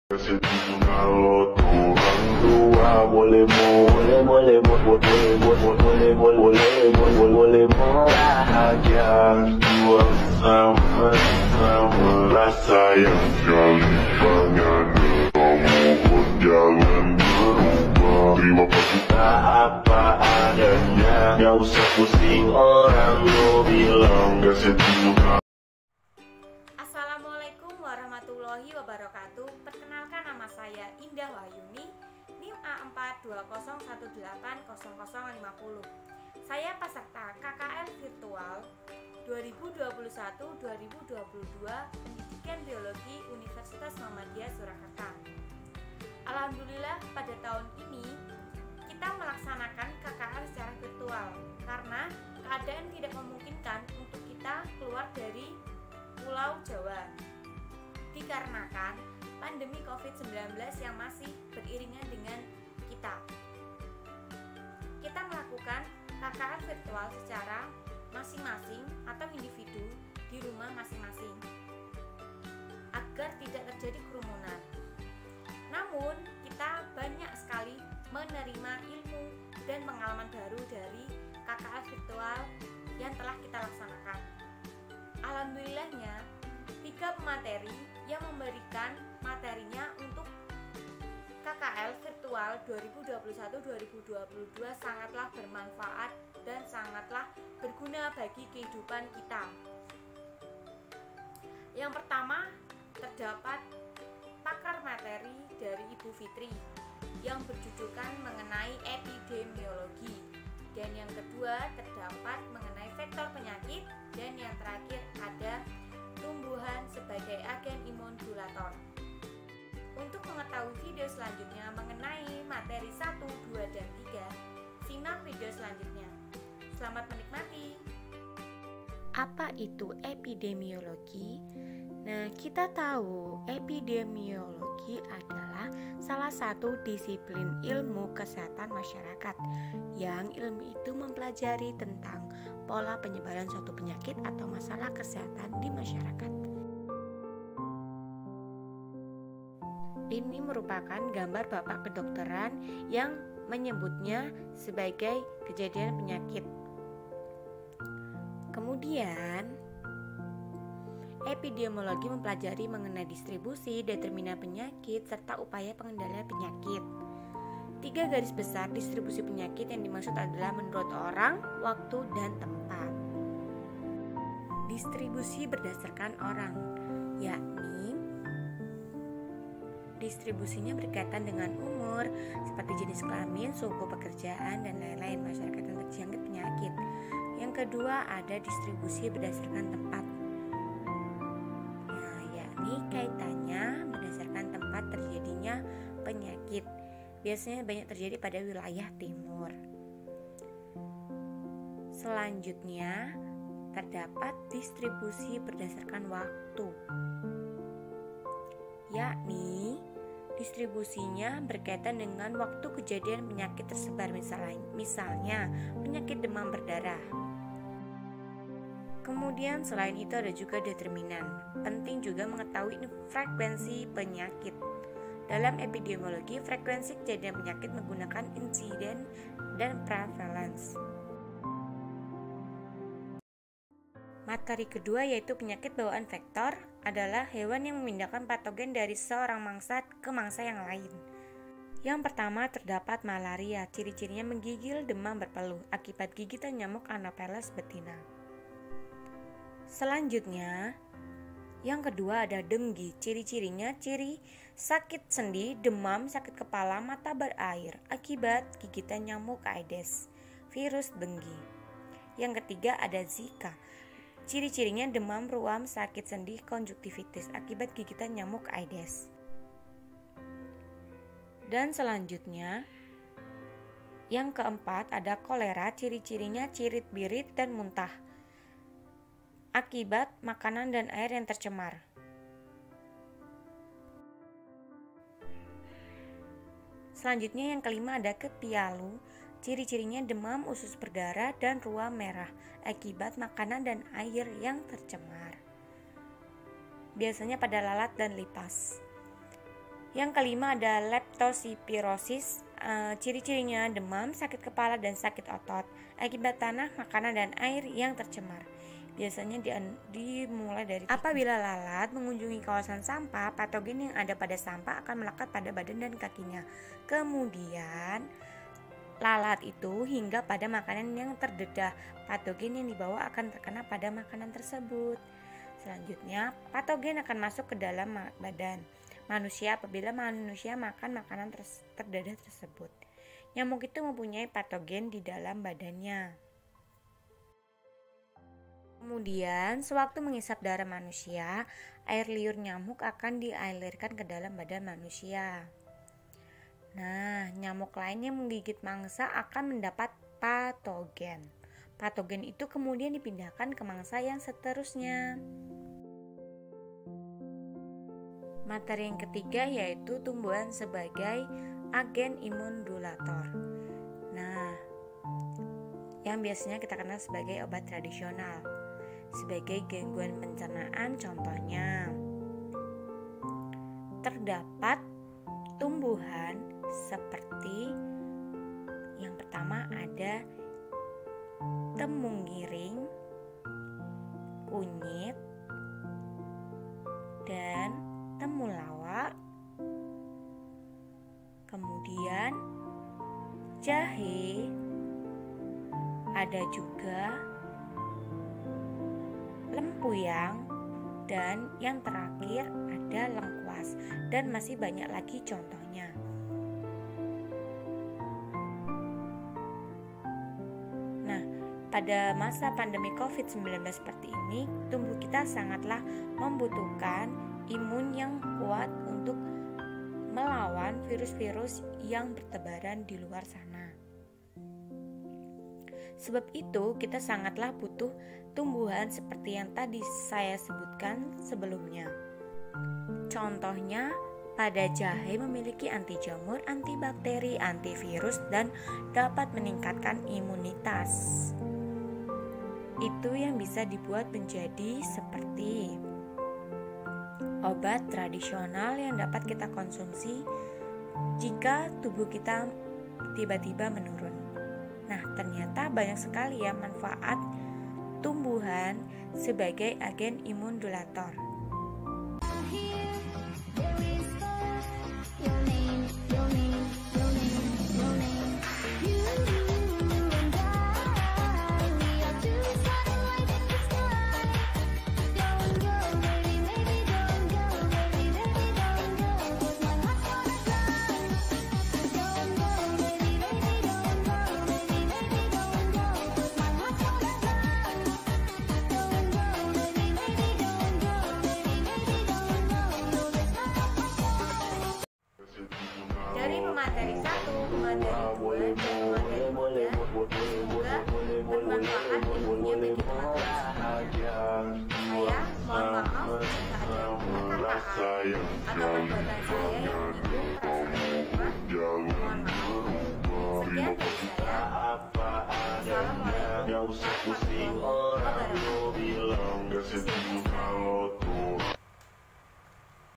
Kalau Tuhan tua boleh bahagia dua sama rasa yang kali banyak kamu pun jangan berubah. Terima kita apa adanya, gak usah pusing orang lo bilang gak sedih. Assalamualaikum warahmatullahi wabarakatuh. Perkenalkan, nama saya Indah Wahyuni, NIM A420180050. Saya peserta KKN Virtual 2021-2022 Pendidikan Biologi Universitas Muhammadiyah Surakarta. Alhamdulillah pada tahun ini kita melaksanakan KKN secara virtual karena keadaan tidak memungkinkan untuk kita keluar dari Pulau Jawa dikarenakan pandemi COVID-19 yang masih beriringan dengan kita. Kita melakukan KKN virtual secara masing-masing atau individu di rumah masing-masing agar tidak terjadi kerumunan. Namun, kita banyak sekali menerima ilmu dan pengalaman baru dari KKN virtual yang telah kita laksanakan. Alhamdulillahnya, 3 pemateri yang memberikan materinya untuk KKL virtual 2021-2022 sangatlah bermanfaat dan sangatlah berguna bagi kehidupan kita. Yang pertama, terdapat pakar materi dari Ibu Fitri yang berjujukan mengenai epidemiologi, dan yang kedua terdapat mengenai vektor penyakit, dan yang terakhir ada tumbuhan sebagai agen imunodulator. Untuk mengetahui video selanjutnya mengenai materi 1, 2, dan 3, simak video selanjutnya. Selamat menikmati. Apa itu epidemiologi? Nah, kita tahu epidemiologi adalah salah satu disiplin ilmu kesehatan masyarakat yang ilmu itu mempelajari tentang pola penyebaran suatu penyakit atau masalah kesehatan di masyarakat. Ini merupakan gambar bapak kedokteran yang menyebutnya sebagai kejadian penyakit. Kemudian, epidemiologi mempelajari mengenai distribusi, determinan penyakit, serta upaya pengendalian penyakit. 3 garis besar distribusi penyakit yang dimaksud adalah menurut orang, waktu, dan tempat. Distribusi berdasarkan orang, yakni distribusinya berkaitan dengan umur, seperti jenis kelamin, suku pekerjaan, dan lain-lain masyarakat yang terjangkit penyakit. Yang kedua ada distribusi berdasarkan tempat. Ini kaitannya berdasarkan tempat terjadinya penyakit. Biasanya banyak terjadi pada wilayah timur. Selanjutnya terdapat distribusi berdasarkan waktu, yakni distribusinya berkaitan dengan waktu kejadian penyakit tersebar, misalnya penyakit demam berdarah. Kemudian selain itu ada juga determinan. Penting juga mengetahui frekuensi penyakit. Dalam epidemiologi, frekuensi kejadian penyakit menggunakan insiden dan prevalence. Materi kedua yaitu penyakit bawaan vektor adalah hewan yang memindahkan patogen dari seorang mangsa ke mangsa yang lain. Yang pertama terdapat malaria, ciri-cirinya menggigil, demam berpeluh akibat gigitan nyamuk Anopheles betina. Selanjutnya, yang kedua ada denggi, ciri-cirinya sakit sendi, demam, sakit kepala, mata berair akibat gigitan nyamuk Aedes, virus denggi. Yang ketiga ada Zika, ciri-cirinya demam, ruam, sakit sendi, konjungtivitis akibat gigitan nyamuk Aedes. Dan selanjutnya, yang keempat ada kolera, ciri-cirinya cirit-birit dan muntah akibat makanan dan air yang tercemar. Selanjutnya yang kelima ada kepialu, ciri-cirinya demam, usus berdarah, dan ruam merah akibat makanan dan air yang tercemar. Biasanya pada lalat dan lipas. Yang kelima ada leptospirosis. Ciri-cirinya demam, sakit kepala, dan sakit otot akibat tanah, makanan, dan air yang tercemar. Biasanya dimulai dari apabila lalat mengunjungi kawasan sampah, patogen yang ada pada sampah akan melekat pada badan dan kakinya. Kemudian lalat itu hingga pada makanan yang terdedah. Patogen yang dibawa akan terkena pada makanan tersebut. Selanjutnya, patogen akan masuk ke dalam badan manusia apabila manusia makan makanan terdedah tersebut. Nyamuk itu mempunyai patogen di dalam badannya. Kemudian, sewaktu mengisap darah manusia, air liur nyamuk akan dialirkan ke dalam badan manusia. Nah, nyamuk lain yang menggigit mangsa akan mendapat patogen. Patogen itu kemudian dipindahkan ke mangsa yang seterusnya. Materi yang ketiga yaitu tumbuhan sebagai agen imundulator. Nah, yang biasanya kita kenal sebagai obat tradisional. Sebagai gangguan pencernaan contohnya, terdapat tumbuhan seperti yang pertama ada temunggiring, kunyit, dan temulawak, kemudian jahe, ada juga lempuyang, dan yang terakhir ada lengkuas, dan masih banyak lagi contohnya. Nah, pada masa pandemi COVID-19 seperti ini, tubuh kita sangatlah membutuhkan imun yang kuat untuk melawan virus-virus yang bertebaran di luar sana. Sebab itu kita sangatlah butuh tumbuhan seperti yang tadi saya sebutkan sebelumnya. Contohnya, pada jahe memiliki anti jamur, antibakteri, antivirus, dan dapat meningkatkan imunitas. Itu yang bisa dibuat menjadi seperti obat tradisional yang dapat kita konsumsi jika tubuh kita tiba-tiba menurun. Nah, ternyata banyak sekali ya manfaat tumbuhan sebagai agen imundulator. Dari pemateri 1, pemateri 2, dan pemateri 3